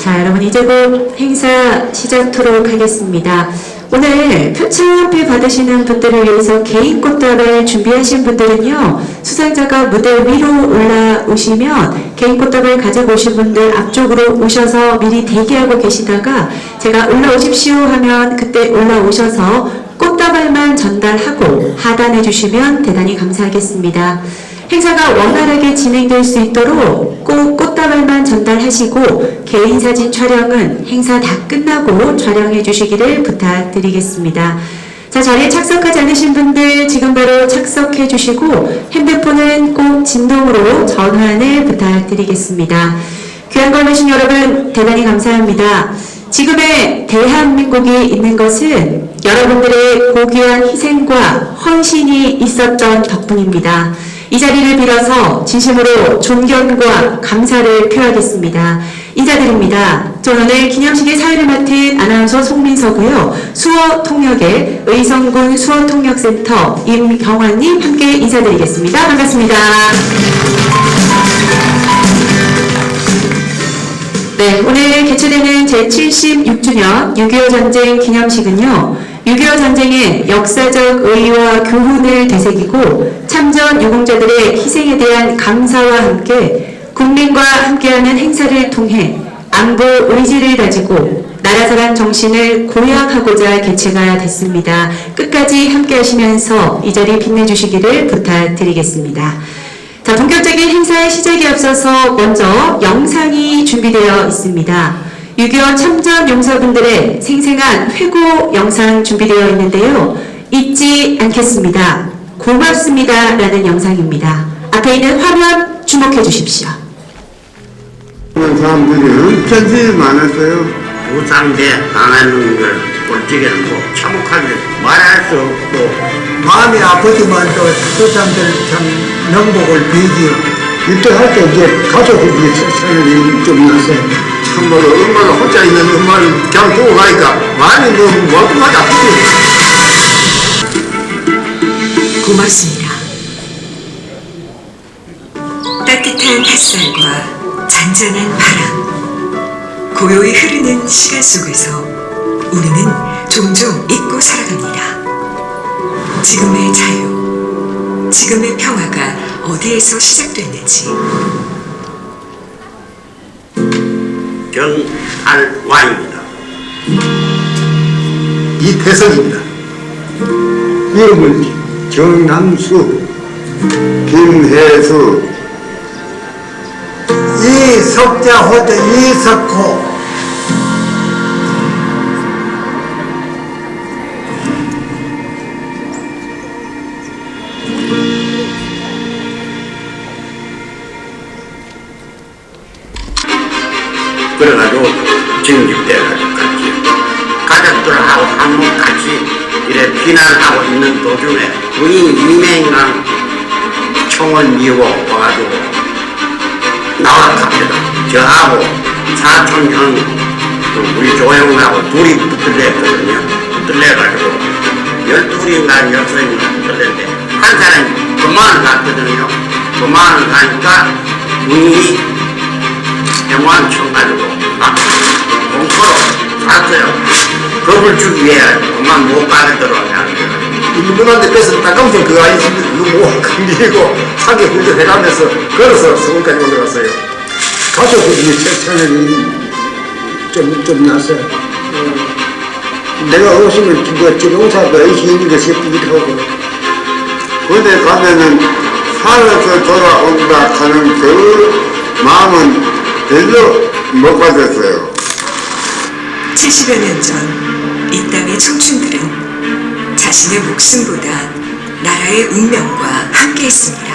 자, 여러분 이제 곧 행사 시작하도록 하겠습니다. 오늘 표창연필 받으시는 분들을 위해서 개인 꽃다발 준비하신 분들은요, 수상자가 무대 위로 올라오시면 개인 꽃다발 가지고 오신 분들 앞쪽으로 오셔서 미리 대기하고 계시다가 제가 올라오십시오 하면 그때 올라오셔서 꽃다발만 전달하고 하단해 주시면 대단히 감사하겠습니다. 행사가 원활하게 진행될 수 있도록 꼭 꽃다발만 전달하시고 개인 사진 촬영은 행사 다 끝나고 촬영해 주시기를 부탁드리겠습니다. 자, 자리에 착석하지 않으신 분들 지금 바로 착석해 주시고 핸드폰은 꼭 진동으로 전환을 부탁드리겠습니다. 귀한 걸 주신 여러분 대단히 감사합니다. 지금의 대한민국이 있는 것은 여러분들의 고귀한 희생과 헌신이 있었던 덕분입니다. 이 자리를 빌어서 진심으로 존경과 감사를 표하겠습니다. 인사드립니다. 저는 오늘 기념식의 사회를 맡은 아나운서 송민서고요. 수어통역의 의성군 수어통역센터 임경환님 함께 인사드리겠습니다. 반갑습니다. 네, 오늘 개최되는 제76주년 6.25 전쟁 기념식은요, 6.25 전쟁의 역사적 의의와 교훈을 되새기고 참전 유공자들의 희생에 대한 감사와 함께 국민과 함께하는 행사를 통해 안보 의지를 다지고 나라사랑 정신을 고양하고자 개최가 됐습니다. 끝까지 함께 하시면서 이 자리 빛내주시기를 부탁드리겠습니다. 자, 본격적인 행사의 시작에 앞서서 먼저 영상이 준비되어 있습니다. 6.25 참전 용사분들의 생생한 회고 영상 준비되어 있는데요. 잊지 않겠습니다. 고맙습니다. 라는 영상입니다. 앞에 있는 화면 주목해 주십시오. 사람들이 전쟁이 많았어요. 우상대 당하는 걸 솔직히는 뭐 참혹하게 말할 수 없고 마음이 아프지만 또 그 사람들 참 명복을 빌지요. 이때 할 때 이제 가족들이 세상에 좀 났어요. 참말로 엄마가 혼자 있는 엄마를 그냥 두고 가니까 많이 뭐 멀뚱하지 않지. 고맙습니다. 따뜻한 햇살과 잔잔한 바람, 고요히 흐르는 시간 속에서 우리는 종종 잊고 살아갑니다. 지금의 자유, 지금의 평화가 어디에서 시작됐는지. 정할와입니다. 이태성입니다. 이름은 정남수, 김혜수, 이석자호도 이석호. 그래가지고 징집돼가지고 같이 가족들하고 한번 같이 이래 피난하고 있는 도중에 군인 2명이랑 총을 미고 와가지고 나와갑니다. 저하고 사촌 형 우리 조형하고 둘이 붙들렸거든요. 붙들려가지고 12인가 6인가 붙들렸는데 한 사람이 도망을 갔거든요. 도망을 가니까 군인이 병원 쳐가지고 막 공포로 쐈어요. 겁을 주기 위해 엄마 못 가게 들어오냐. 일본한테 뺏은 따끔성 그거 아니신데 그거 뭐 감기고 상계 훈련해가면서 걸어서 서울까지 올라갔어요. 가족들이 세상에 좀 났어요. 내가 없으면 뭐 지동사가 있는 것이 예쁘기도 하고. 군대 가면은 살아서 돌아온다 하는 그 마음은 별로 못 가졌어요. 70여 년 전 이 땅의 청춘들은 자신의 목숨보다 나라의 운명과 함께했습니다.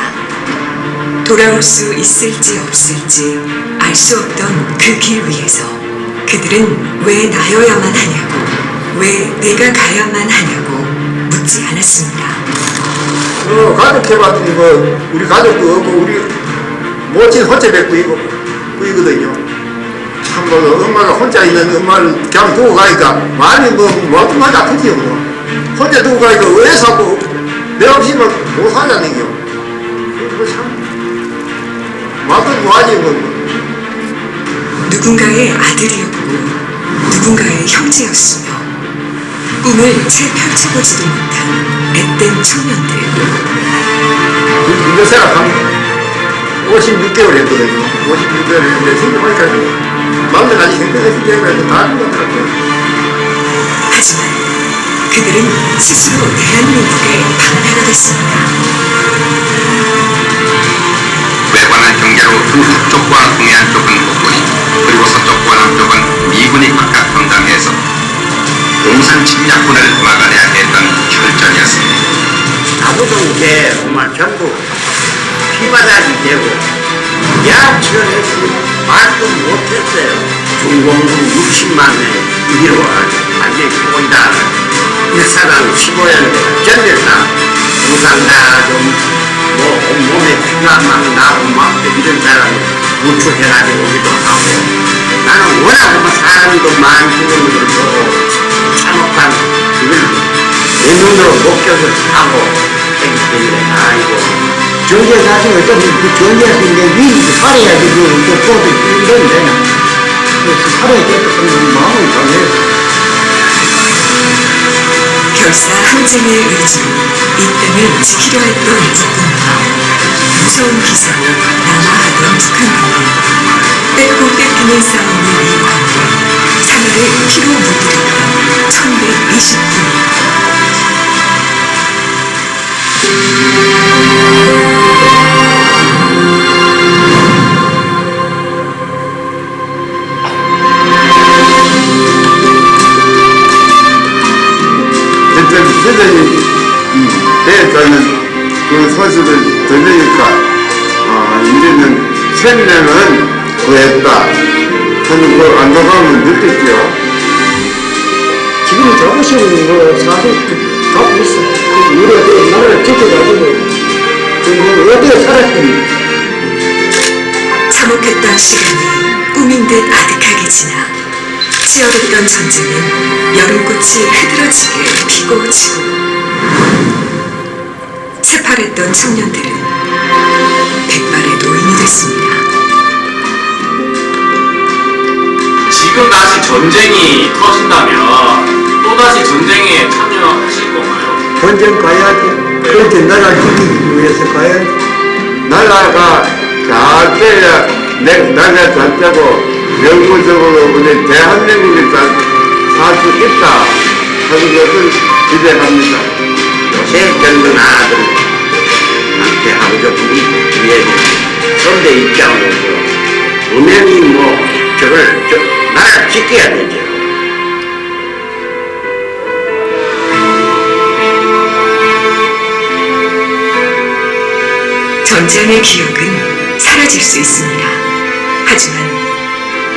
돌아올 수 있을지 없을지 알 수 없던 그 길 위에서 그들은 왜 나여야만 하냐고, 왜 내가 가야만 하냐고 묻지 않았습니다. 가족 해봤더니 뭐 우리 가족도 없고 우리 모친 혼자 뵙고 이거든요. 참말로 엄마가 혼자 있는 엄마를 그냥 두고 가니까 많이 뭐 멀뚱하지 않겠지요. 뭐. 혼자 두고 가니까 왜 자꾸 내 없이 못 살자는 겨. 그거 참 맞건 뭐하지 뭐. 누군가의 아들이었고 누군가의 형제였으며 꿈을 채 펼쳐보지도 못한 앳된 청년들. 이거 생각하면 56개월 했거든요. 56개월 했는데 생각하니까 마음에 아직 생각했을 때는 다 끝났더라고요. 하지만 그들은 스스로 대한민국의 방패가 됐습니다. 외관한 경계로 두 북쪽과 동해안 쪽은 국군이, 그리고 서쪽과 남쪽은 미군이 각각 분담해서 공산 침략군을 막아내야 했던 철전이었습니다. 아부동계 정말 전부 피바닥이 되고 야천에서 말도 못했어요. 중공군 60만 명 이로 완전히 보인다. 일사단 15년대 전멸다. 부상다 좀뭐 온몸에 피가 막 나고 막 이런 사람 우측해가지고 오기도 하고. 나는 워낙 뭐 사람도 많이 죽은 걸 보고 참혹한 이걸 내 눈으로 목격을 하고 했기 때문에 아이고. 경제 사정을 좀 견제할 수 있는 위기도 살아야지 그 보도 이런 데는 그래서 살아야겠다는 마음을 가져요. 결사 항쟁의 의지로 이 땅을 지키려 했던 국군과 무서운 기세로 남하하던 북한군은 뺏고 뺏기는 싸움을 이어가며 사나를 피로 물들였던 1129년. 선생님 대했다는 그 소식을 들으니까 이제는 생명은 구했다 하는 그 안도감을 느꼈죠. 지금 조금씩 뭐 사실 가고 있어. 우리가 나라를 지켜가지고 어떻게 살았더니 참혹했던 시간이 꿈인 듯 아득하게 지나 치열했던 전쟁은 여름꽃이 흐드러지게 피고 지고 새파랬던 청년들은 백발의 노인이 됐습니다. 지금 다시 전쟁이 터진다면 또다시 전쟁에 참여하실 건가요? 전쟁 가야지. 그렇게 나라를 지키기 위해서 가야지. 나라가 잘 돼야 나라가 잘 되고 영구적으로 우리 대한민국이 살 수 있다 하는 것을 기대합니다. 요새 젊은 아들한테 하고 싶은 위에 선대 입장으로서 분명히 뭐 나라를 지켜야 되죠. 전쟁의 기억은 사라질 수 있습니다. 하지만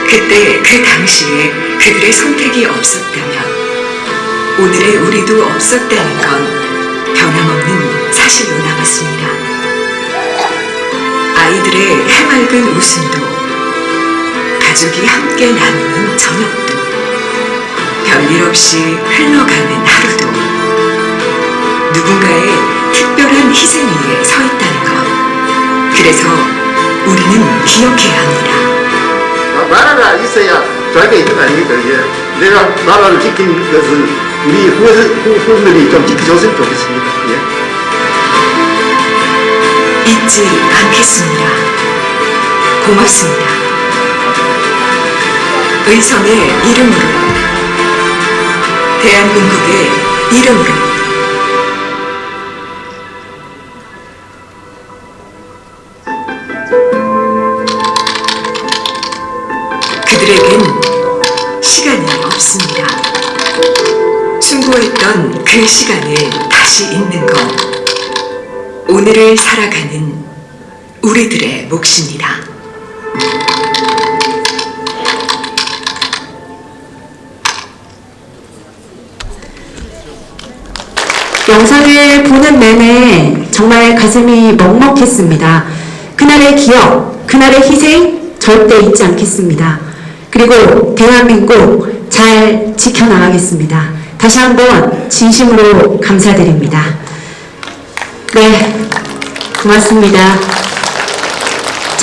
그때 그 당시에 그들의 선택이 없었다면 오늘의 우리도 없었다는 건 변함없는 사실로 남았습니다. 아이들의 해맑은 웃음도 가족이 함께 나누는 저녁도 별일 없이 흘러가는 하루도 누군가의 특별한 희생 위에 서 있다는 것. 그래서 우리는 기억해야 합니다. 나라가 있어야 자기가 있는 거 아닙니까? 이게 내가 나라를 지킨 것을 우리 후손들이 좀 지켜줬으면 좋겠습니다. 예. 잊지 않겠습니다. 고맙습니다. 의성의 이름으로, 대한민국의 이름으로. 그들에겐 시간이 없습니다. 충고했던 그 시간을 다시 잇는 건 오늘을 살아가는 우리들의 몫입니다. 영상을 보는 내내 정말 가슴이 먹먹했습니다. 그날의 기억, 그날의 희생 절대 잊지 않겠습니다. 그리고 대한민국 잘 지켜나가겠습니다. 다시 한번 진심으로 감사드립니다. 네, 고맙습니다.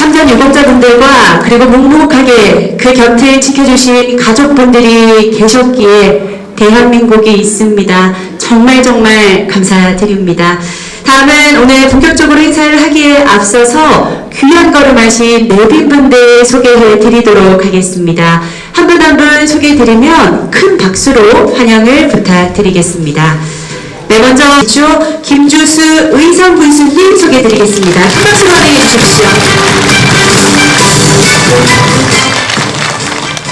참전 유공자분들과 그리고 묵묵하게 그 곁을 지켜주신 가족분들이 계셨기에 대한민국이 있습니다. 정말 정말 감사드립니다. 다음은 오늘 본격적으로 행사를 하기에 앞서서 귀한 걸음하신 내빈분들 소개해 드리도록 하겠습니다. 한 분 한 분 소개해 드리면 큰 박수로 환영을 부탁드리겠습니다. 네, 먼저 김주수 의성 군수님 소개해 드리겠습니다. 큰 박수로 환영해 주십시오.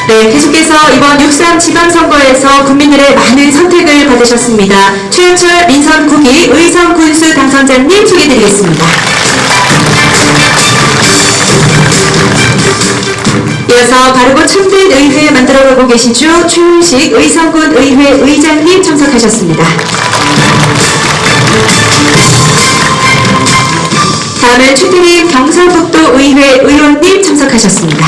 네, 계속해서 이번 6.3 지방선거에서 국민들의 많은 선택을 받으셨습니다. 최현철 민선 9기 의성 군수 당선자님 소개해드리겠습니다. 이어서 바르고 참된 의회 만들어가고 계시죠. 최훈식 의성군 의회 의장님 참석하셨습니다. 다음은 최태림 경상북도 의회 의원님 참석하셨습니다.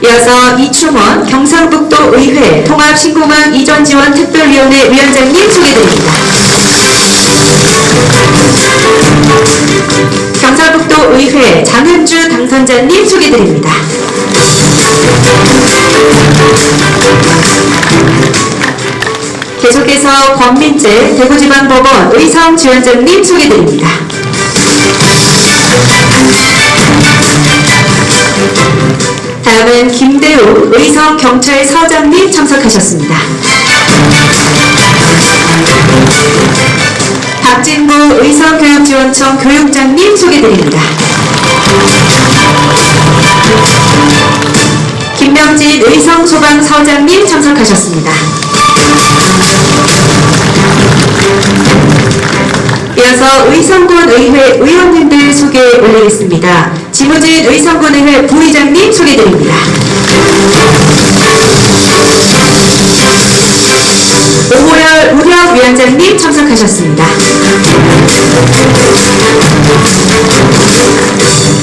이어서 이충원 경상북도 의회 통합신공항 이전지원 특별위원회 위원장님 소개드립니다. 경상북도 의회 장은주 당선자님 소개드립니다. 계속해서 권민재 대구지방법원 의성지원장님 소개드립니다. 다음은 김대우 의성경찰서장님 참석하셨습니다. 박진구 의성교육지원청 교육장님 소개드립니다. 김명진 의성소방서장님 참석하셨습니다. 이어서 의성군 의회 의원님들 소개 올리겠습니다. 지무진 의성군 의회 부의장님 소개드립니다. 오호열 우력위원장님 참석하셨습니다.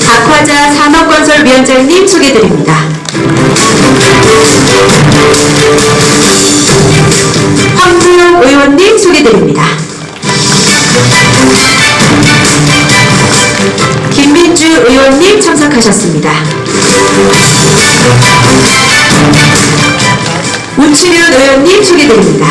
박화자 산업건설위원장님 소개드립니다. 황수영 의원님 소개드립니다. 김민주 의원님 참석하셨습니다. 우치련 의원님 소개드립니다.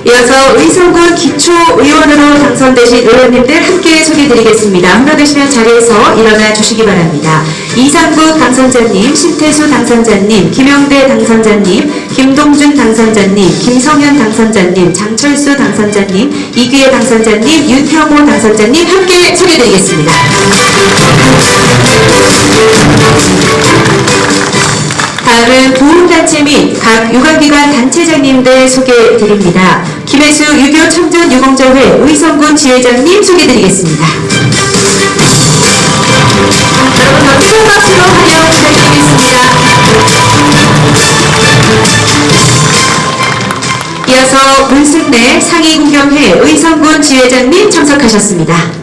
이어서 의성군 기초의원으로 당선되신 의원님들 함께 소개드리겠습니다. 흥분되시면 자리에서 일어나 주시기 바랍니다. 이상국 당선자님, 신태수 당선자님, 김영대 당선자님, 김동준 당선자님, 김성현 당선자님, 장철수 당선자님, 이규혜 당선자님, 윤형호 당선자님 함께 소개드리겠습니다. 다음은 보훈단체 및 각 유관기관 단체장님들 소개드립니다. 김혜수 유교 청전 유공자회 의성군 지회장님 소개드리겠습니다. 여러분 더 뜨거운 박수로 환영 부탁드리겠습니다. 이어서 문승래 상임군경회 의성군 지회장님 참석하셨습니다.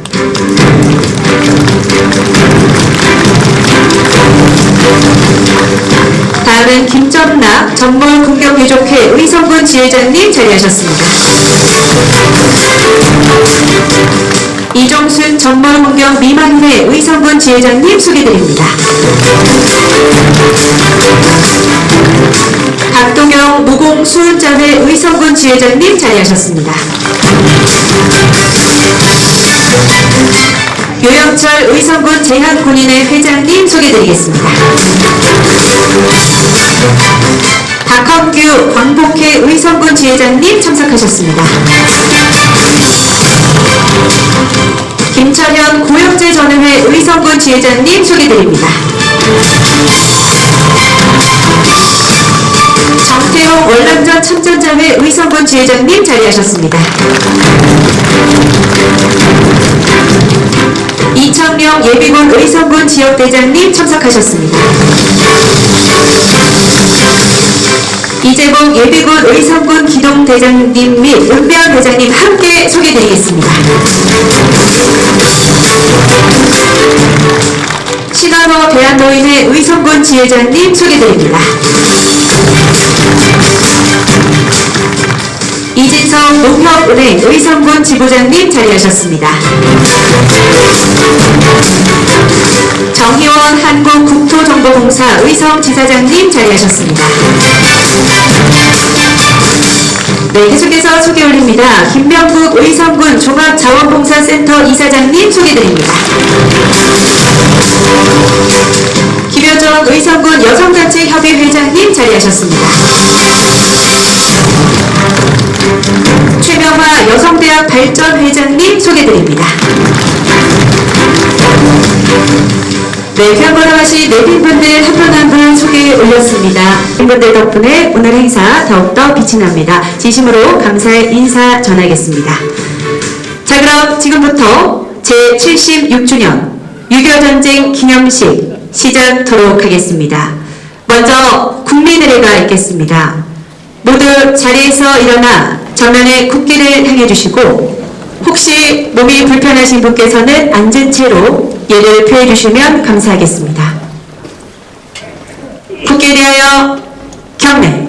다음은 김전락 전몰군경유족회 의성군 지회장님 자리하셨습니다. 이종순 전몰군경 미만회 의성군 지회장님 소개드립니다. 박동영 무공수훈자회 의성군 지회장님 자리하셨습니다. 요영철 의성군 제한군인회 회장님 소개드리겠습니다. 박헌규 광복회 의성군 지회장님 참석하셨습니다. 김철현 고영제전의회 의성군 지회장님 소개드립니다. 정태용 월남전 참전자회 의성군 지회장님 자리하셨습니다. 이청령 예비군 의성군 지역대장님 참석하셨습니다. 이재봉 예비군 의성군 기동대장님 및 은변대장님 함께 소개드리겠습니다. 신한호 대한노인회 의성군 지회장님 소개드립니다. 이진성 농협은행 의성군 지부장님 자리하셨습니다. 정희원 한국국토정보공사 의성지사장님 자리하셨습니다. 네, 계속해서 소개 올립니다. 김명국 의성군 종합자원봉사센터 이사장님 소개드립니다. 김효정 의성군 여성단체협의 회장님 자리하셨습니다. 최명화 여성대학 발전회장님 소개드립니다. 네, 경건하신 내빈분들 한 분 한 분 소개 올렸습니다. 이분들 덕분에 오늘 행사 더욱더 빛이 납니다. 진심으로 감사의 인사 전하겠습니다. 자, 그럼 지금부터 제76주년 6.25전쟁 기념식 시작하도록 하겠습니다. 먼저 국민의례가 있겠습니다. 모두 자리에서 일어나 전면에 국기를 향해 주시고 혹시 몸이 불편하신 분께서는 앉은 채로 예를 표해 주시면 감사하겠습니다. 국기에 대하여 경례.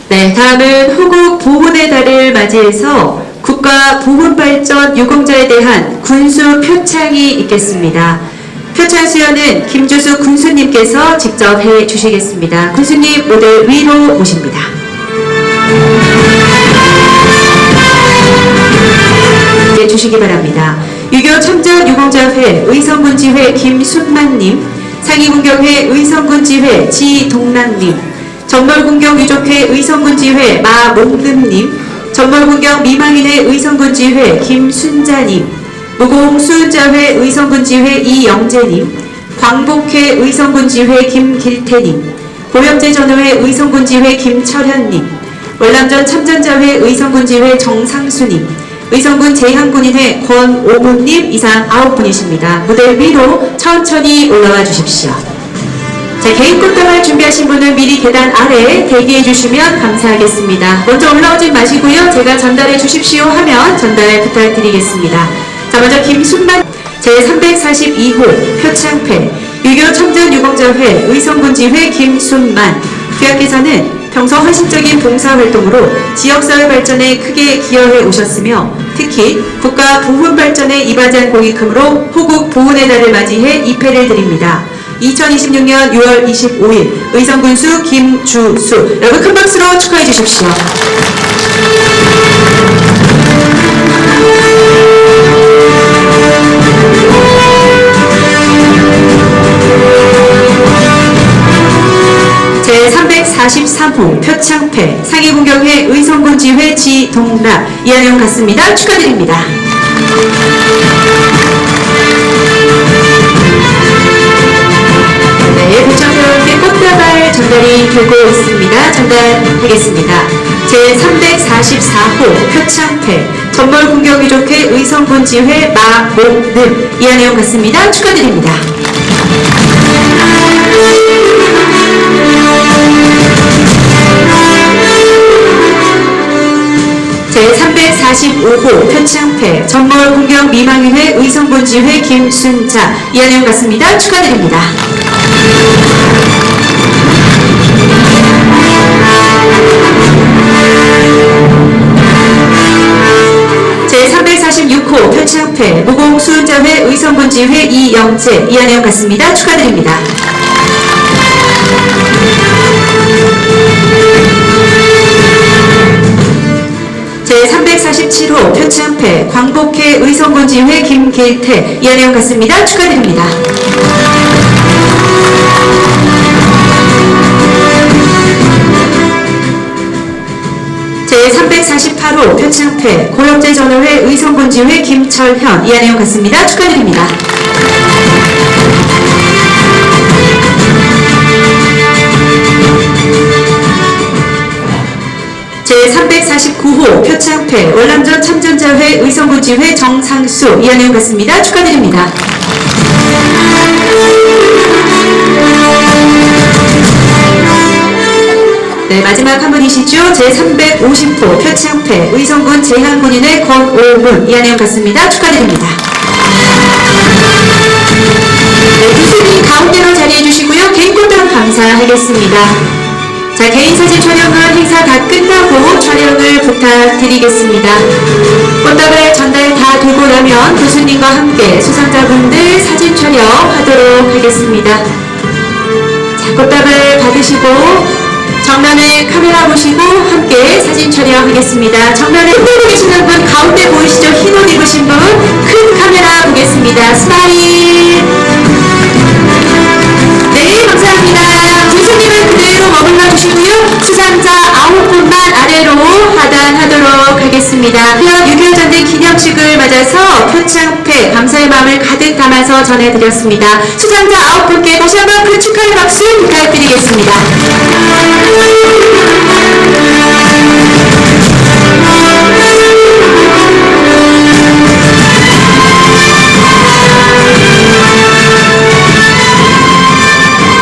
네, 다음은 호국 보훈의 달을 맞이해서 국가 보훈발전 유공자에 대한 군수 표창이 있겠습니다. 표창 수여는 김주수 군수님께서 직접 해 주시겠습니다. 군수님 무대 위로 모십니다. 네, 주시기 바랍니다. 유교 참전 유공자회 의성군지회 김순만님, 상위군경회 의성군지회 지동남님, 전몰군경 유족회 의성군지회 마몽금님, 전몰군경 미망인회 의성군지회 김순자님, 무공수자회 의성군지회 이영재님, 광복회 의성군지회 김길태님, 보영제 전우회 의성군지회 김철현님, 월남전 참전자회 의성군지회 정상수님, 의성군 제향군인회 권오문님 이상 9분이십니다. 무대 위로 천천히 올라와 주십시오. 자, 개인 꽃다발 준비하신 분은 미리 계단 아래에 대기해 주시면 감사하겠습니다. 먼저 올라오지 마시고요. 제가 전달해 주십시오 하면 전달 부탁드리겠습니다. 자, 먼저 김순만 제342호 표창패 유교 청전유공자회 의성군지회 김순만 귀하께서는 평소 헌신적인 봉사활동으로 지역사회 발전에 크게 기여해 오셨으며 특히 국가 보훈 발전에 이바지한 공익금으로 호국 보훈의 달을 맞이해 입회를 드립니다. 2026년 6월 25일 의성군수 김주수, 여러분 큰 박수로 축하해 주십시오. 제343호 표창패 상위군경회 의성군지회 지동락 이한영 같습니다. 축하드립니다. 네, 표창표께 꽃다발 전달이 되고 있습니다. 전달하겠습니다. 제344호 표창패 전몰군경유족회 의성군지회 마몽금 이한영 같습니다. 축하드립니다. 제345호 표창패 전몰군경 미망인회 의성군지회 김순자 이한영 같습니다. 축하드립니다. 제346호 9호 표창패 무공수훈자회 의성군지회 이영재 이한혜원 같습니다. 축하드립니다. 제347호 표창패 광복회 의성군지회 김길태 이한혜원 같습니다. 축하드립니다. 제348호 표창패 고영제전후회 의성군지회 김철현 이한혜원 같습니다. 축하드립니다. 제349호 표창패 월남전 참전자회 의성군지회 정상수 이한혜원 같습니다. 축하드립니다. 네, 마지막 한 분이시죠. 제350호 표창패 의성군 제한군인의 권오문 이한혜원 같습니다. 축하드립니다. 네, 교수님 가운데로 자리해 주시고요. 개인 꽃다운 감사하겠습니다. 자, 개인 사진 촬영은 행사 다 끝나고 촬영을 부탁드리겠습니다. 꽃다발 전달 다 되고 나면 교수님과 함께 수상자분들 사진 촬영하도록 하겠습니다. 자, 꽃다발 받으시고 정면에 카메라 보시고 함께 사진 촬영하겠습니다. 정면에 흔들고 계시는 분 가운데 보이시죠? 흰 옷 입으신 분 큰 카메라 보겠습니다. 스마일. 네, 감사합니다. 교수님은 그대로 머물러 주시고요. 수상자 9분만 아래로 하단하도록 하겠습니다. 6.25 전쟁 기념식을 맞아서 표창패 감사의 마음을 가득 담아서 전해드렸습니다. 수상자 9분께 다시 한번 큰 축하의 박수 부탁드리겠습니다.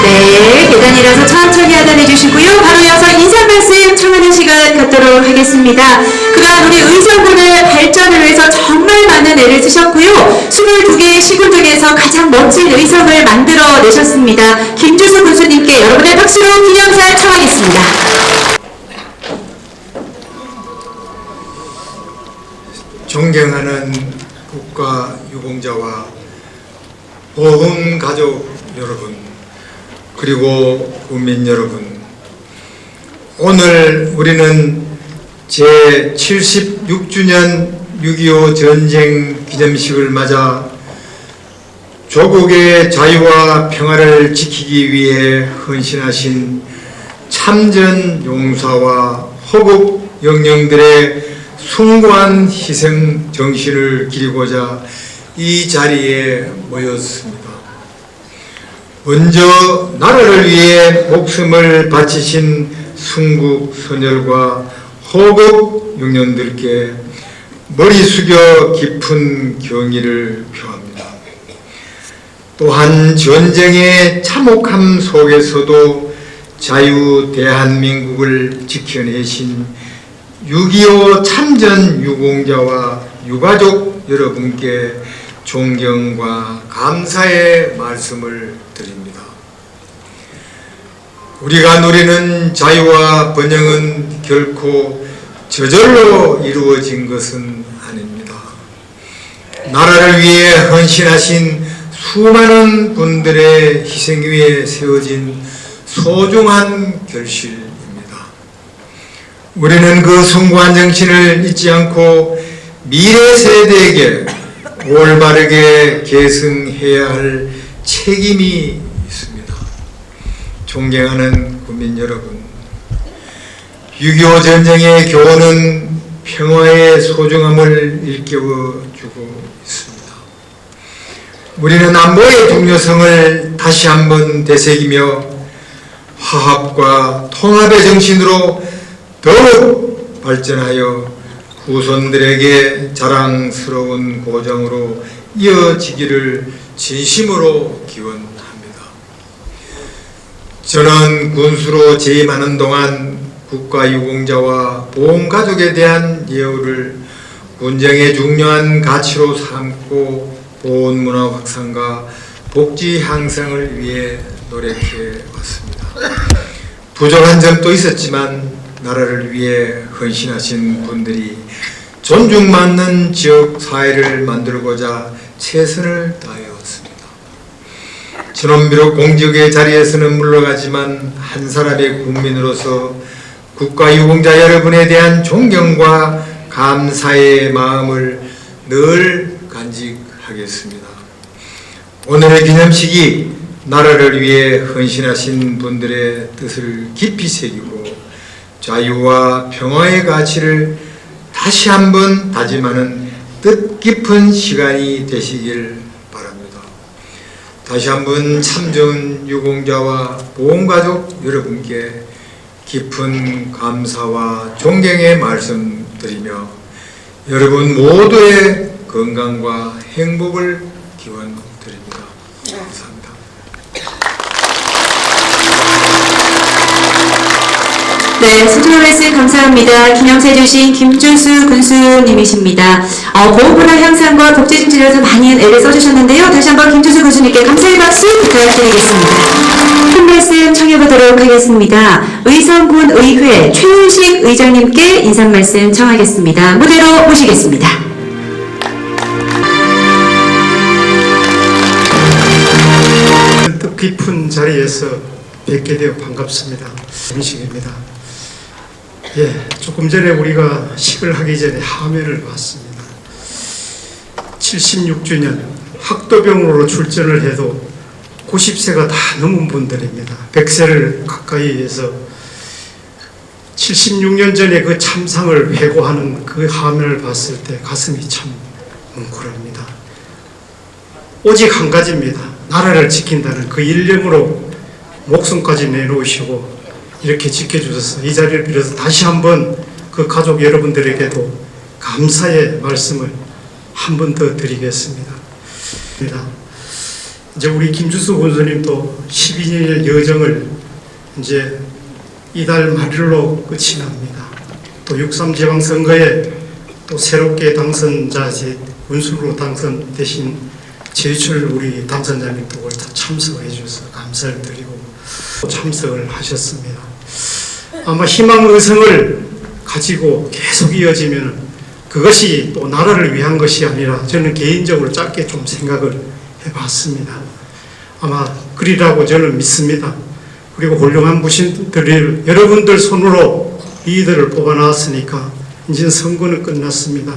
네, 계단이라서 천천히 하단해 주시고요. 바로 이어서 인사 말씀 청하는 시간 갖도록 하겠습니다. 그간 우리 의성군의 발전을 위해서 정말 많은 애를 쓰셨고요. 22개의 시군 중에서 가장 멋진 의성을 만들어 내셨습니다. 김주수 군수님께 여러분의 박수로 기념사 청하겠습니다. 존경하는 국가 유공자와 보훈 가족 여러분, 그리고 국민 여러분, 오늘 우리는 제76주년 6.25 전쟁 기념식을 맞아 조국의 자유와 평화를 지키기 위해 헌신하신 참전 용사와 호국 영령들의 숭고한 희생 정신을 기리고자 이 자리에 모였습니다. 먼저 나라를 위해 목숨을 바치신 순국 선열과 호국 영령들께 머리 숙여 깊은 경의를 표합니다. 또한 전쟁의 참혹함 속에서도 자유 대한민국을 지켜내신 6.25 참전 유공자와 유가족 여러분께 존경과 감사의 말씀을 드립니다. 우리가 누리는 자유와 번영은 결코 저절로 이루어진 것은 아닙니다. 나라를 위해 헌신하신 수많은 분들의 희생 위에 세워진 소중한 결실입니다. 우리는 그 숭고한 정신을 잊지 않고 미래 세대에게 올바르게 계승해야 할 책임이 있습니다. 존경하는 국민 여러분, 6.25 전쟁의 교훈은 평화의 소중함을 일깨워주고 있습니다. 우리는 안보의 중요성을 다시 한번 되새기며 화합과 통합의 정신으로 더욱 발전하여 후손들에게 자랑스러운 고장으로 이어지기를 진심으로 기원합니다. 저는 군수로 재임하는 동안 국가유공자와 보훈가족에 대한 예우를 군정의 중요한 가치로 삼고 보훈문화 확산과 복지 향상을 위해 노력해 왔습니다. 부족한 점도 있었지만 나라를 위해 헌신하신 분들이 존중받는 지역 사회를 만들고자 최선을 다해왔습니다. 저는 비록 공직의 자리에서는 물러가지만 한 사람의 국민으로서 국가유공자 여러분에 대한 존경과 감사의 마음을 늘 간직하겠습니다. 오늘의 기념식이 나라를 위해 헌신하신 분들의 뜻을 깊이 새기고 자유와 평화의 가치를 다시 한번 다짐하는 뜻깊은 시간이 되시길 바랍니다. 다시 한번 참전 유공자와 보험가족 여러분께 깊은 감사와 존경의 말씀드리며 여러분 모두의 건강과 행복을 기원드립니다. 감사합니다. 네, 소중한 말씀 감사합니다. 기념사 주신 김준수 군수님이십니다. 보호문화 향상과 복지 증진에서 많이 애를 써주셨는데요. 다시 한번 김준수 군수님께 감사의 박수 부탁드리겠습니다. 한 말씀 청해보도록 하겠습니다. 의성군 의회 최윤식 의장님께 인사 말씀 청하겠습니다. 무대로 모시겠습니다. 뜻깊은 자리에서 뵙게 되어 반갑습니다. 김식입니다. 조금 전에 우리가 식을 하기 전에 화면을 봤습니다. 76주년 학도병으로 출전을 해도 90세가 다 넘은 분들입니다. 100세를 가까이 해서 76년 전에 그 참상을 회고하는 그 화면을 봤을 때 가슴이 참 뭉클합니다. 오직 한 가지입니다. 나라를 지킨다는 그 일념으로 목숨까지 내놓으시고 이렇게 지켜주셔서 이 자리를 빌어서 다시 한번 그 가족 여러분들에게도 감사의 말씀을 한 번 더 드리겠습니다. 이제 우리 김준수 군수님도 12년의 여정을 이제 이달 말일로 끝이 납니다. 또 6.3 지방선거에 또 새롭게 당선자 군수로 당선되신 제철 우리 당선자님도 참석해 주셔서 감사를 드리고 참석을 하셨습니다. 아마 희망 의성을 가지고 계속 이어지면 그것이 또 나라를 위한 것이 아니라 저는 개인적으로 짧게 좀 생각을 해봤습니다. 아마 그리라고 저는 믿습니다. 그리고 훌륭한 부신들을 여러분들 손으로 리더를 뽑아놨으니까 이제 선거는 끝났습니다.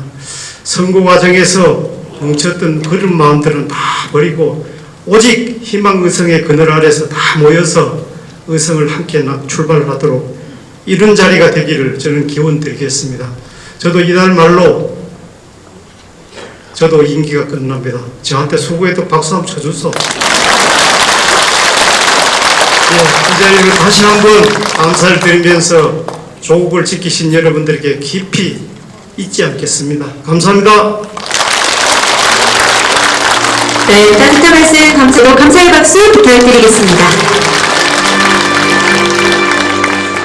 선거 과정에서 뭉쳤던 그런 마음들은 다 버리고 오직 희망 의성의 그늘 아래서 다 모여서 의성을 함께 출발하도록 이런 자리가 되기를 저는 기원드리겠습니다. 저도 이달 말로 저도 임기가 끝납니다. 저한테 수고해도 박수 한번 쳐주소. 이 자리를 다시 한번 감사를 드리면서 조국을 지키신 여러분들에게 깊이 잊지 않겠습니다. 감사합니다. 네, 따뜻한 말씀 감사로 감사의 박수 부탁드리겠습니다.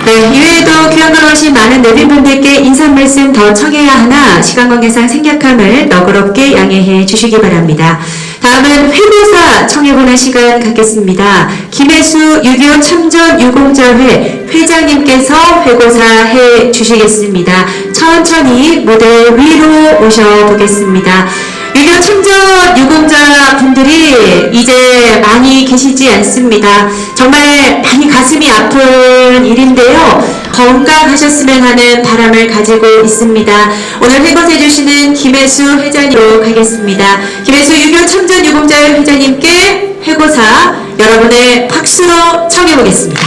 네, 이외에도 귀한 오신 많은 내빈분들께 인사 말씀 더 청해야 하나 시간 관계상 생략함을 너그럽게 양해해 주시기 바랍니다. 다음은 회고사 청해보는 시간 갖겠습니다. 김혜수 6.25 참전 유공자회 회장님께서 회고사 해 주시겠습니다. 천천히 무대 위로 오셔보겠습니다. 6.25 참전 유공자 분들이 이제 많이 계시지 않습니다. 정말 많이 가슴이 아픈 일인데요. 건강하셨으면 하는 바람을 가지고 있습니다. 오늘 회고해 주시는 김혜수 회장님으로 가겠습니다. 김혜수 6.25 참전 유공자회 회장님께 회고사 여러분의 박수로 청해보겠습니다.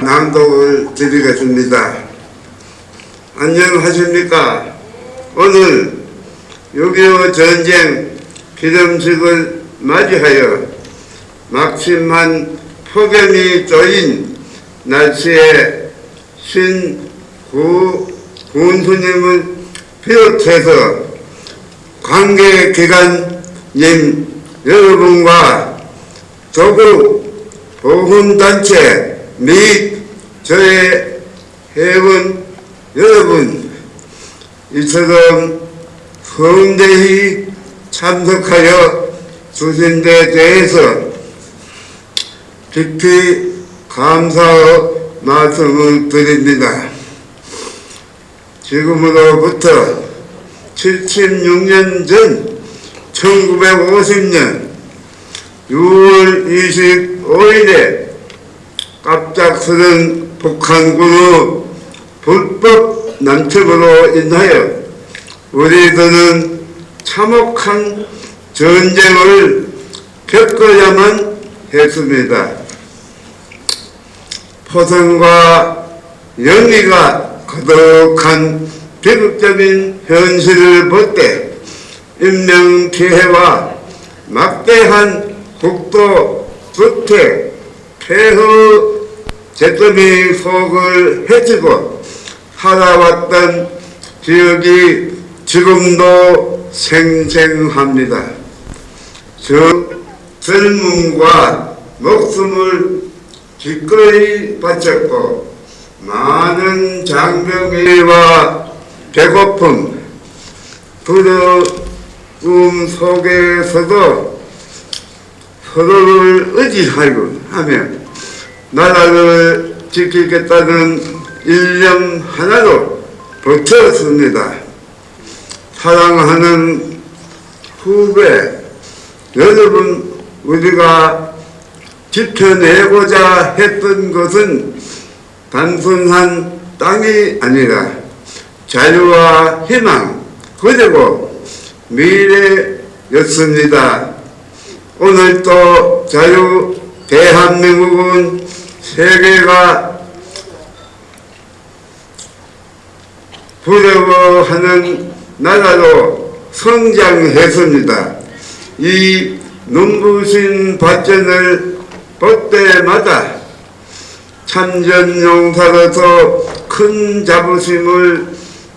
낭독을 드리겠습니다. 안녕하십니까? 오늘 6.25 전쟁 기념식을 맞이하여 막심한 폭염이 쪼인 날씨에 군수님을 비롯해서 관계기관님 여러분과 조국 보훈단체 및 저의 회원 여러분, 이처럼 성대히 참석하여 주신 데 대해서 깊이 감사 말씀을 드립니다. 지금으로부터 76년 전 1950년 6월 25일에 갑작스런 북한군의 불법 남첩으로 인하여 우리들은 참혹한 전쟁을 겪어야만 했습니다. 포성과 영리가 거듭한 비극적인 현실을 볼 때 인명피해와 막대한 국도 주택 폐허 재점이 속을 헤치고 살아왔던 기억이 지금도 생생합니다. 저 젊음과 목숨을 기꺼이 바쳤고 많은 장병과 배고픔, 두려움 속에서도 서로를 의지하며 나라를 지키겠다는 일념 하나로 버텼습니다. 사랑하는 후배 여러분, 우리가 지켜내고자 했던 것은 단순한 땅이 아니라 자유와 희망 그리고 미래였습니다. 오늘도 자유 대한민국은 세계가 부러워하는 나라로 성장했습니다. 이 눈부신 발전을 볼 때마다 참전용사로서 큰 자부심을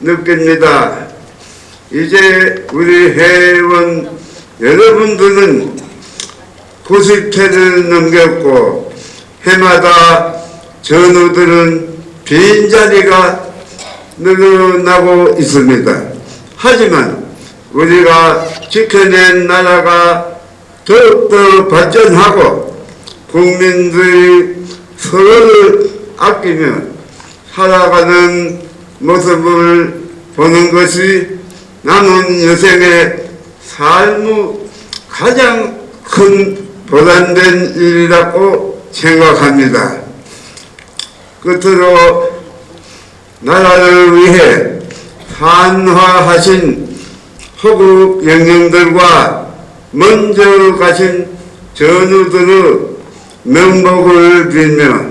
느낍니다. 이제 우리 회원 여러분들은 90회를 넘겼고 해마다 전우들은 빈자리가 늘어나고 있습니다. 하지만 우리가 지켜낸 나라가 더욱더 발전하고 국민들이 서로를 아끼며 살아가는 모습을 보는 것이 남은 여생의 삶의 가장 큰 보람된 일이라고 생각합니다. 끝으로 나라를 위해 한화하신 호국 영령들과 먼저 가신 전우들의 명복을 빌며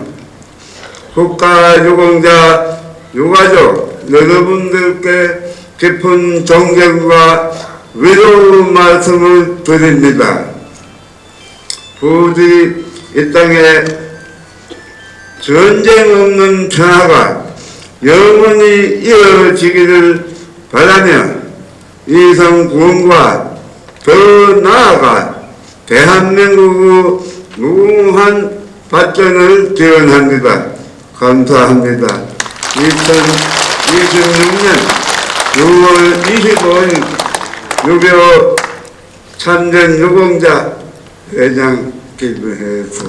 국가유공자 유가족 여러분들께 깊은 존경과 위로 말씀을 드립니다. 부디 이 땅에 전쟁 없는 평화가 영원히 이어지기를 바라며 이성군과 더 나아가 대한민국의 무궁한 발전을 기원합니다. 감사합니다. 2026년 6월 25일 6.25 참전 유공자 회장 기부해서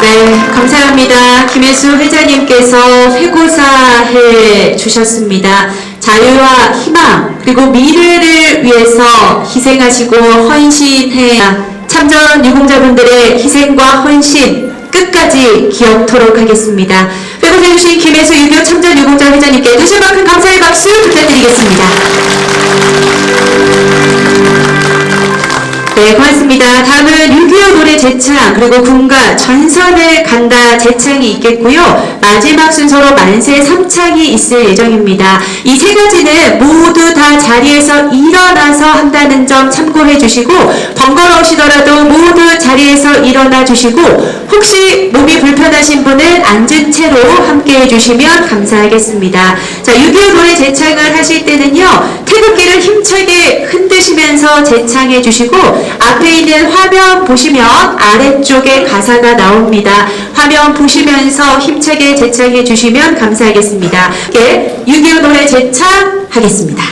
네, 감사합니다. 김혜수 회장님께서 회고사해 주셨습니다. 자유와 희망 그리고 미래를 위해서 희생하시고 헌신해 참전 유공자분들의 희생과 헌신 끝까지 기억토록 하겠습니다. 회고사해주신 김혜수 6.25 참전 유공자 회장님께 다시 한번 큰 감사의 박수 부탁드리겠습니다. 네, 고맙습니다. 다음은 6.25 노래 재창 그리고 군가 전선을 간다 재창이 있겠고요. 마지막 순서로 만세 3창이 있을 예정입니다. 이 세 가지는 모두 다 자리에서 일어나서 한다는 점 참고해 주시고 번거로우시더라도 모두 자리에서 일어나 주시고 혹시 몸이 불편하신 분은 앉은 채로 함께 해주시면 감사하겠습니다. 자, 6.25 노래 재창을 하실 때는요. 태극기를 힘차게 흔드시면서 재창해 주시고 앞에 있는 화면 보시면 아래쪽에 가사가 나옵니다. 화면 보시면서 힘차게 재창해 주시면 감사하겠습니다. 예, 6.25 노래 재창하겠습니다.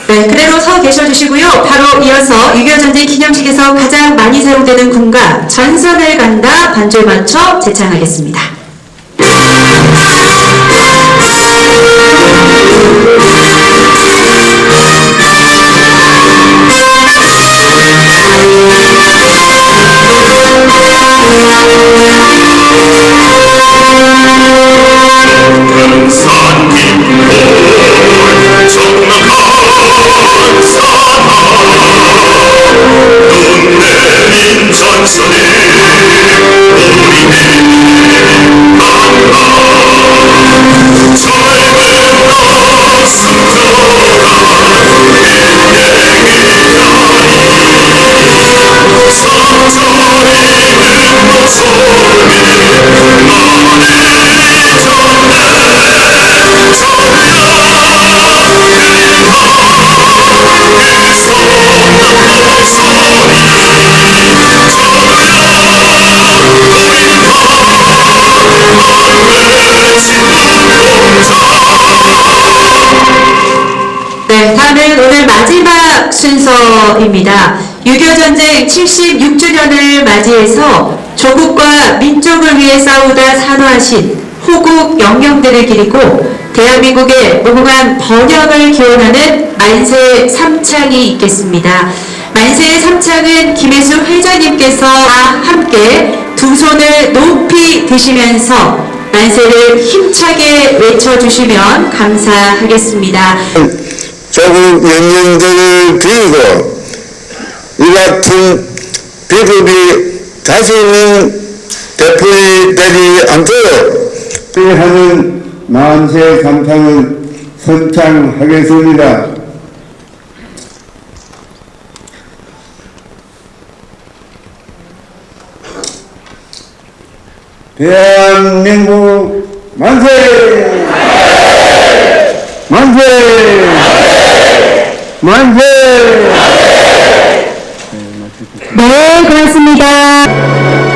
네, 그대로 서 계셔주시고요. 바로 이어서 6.25 전쟁 기념식에서 가장 많이 사용되는 군가 전선을 간다 반주에 맞춰 제창하겠습니다. 네, 다음은 오늘 마지막 순서입니다. 6.25 전쟁 76주년을 맞이해서 조국과 민족을 위해 싸우다 산화하신 호국 영령들을 기리고 대한민국의 무궁한 번영을 기원하는 만세 삼창이 있겠습니다. 만세 삼창은 김혜수 회장님께서 함께 두 손을 높이 드시면서 만세를 힘차게 외쳐주시면 감사하겠습니다. 조국 영령들을 드리고 이 같은 비극이 다시는 되풀이되지 않도록 하는 만세 삼창을 선창하겠습니다. 대한민국 만세! 만세! 만세! 네, 고맙습니다.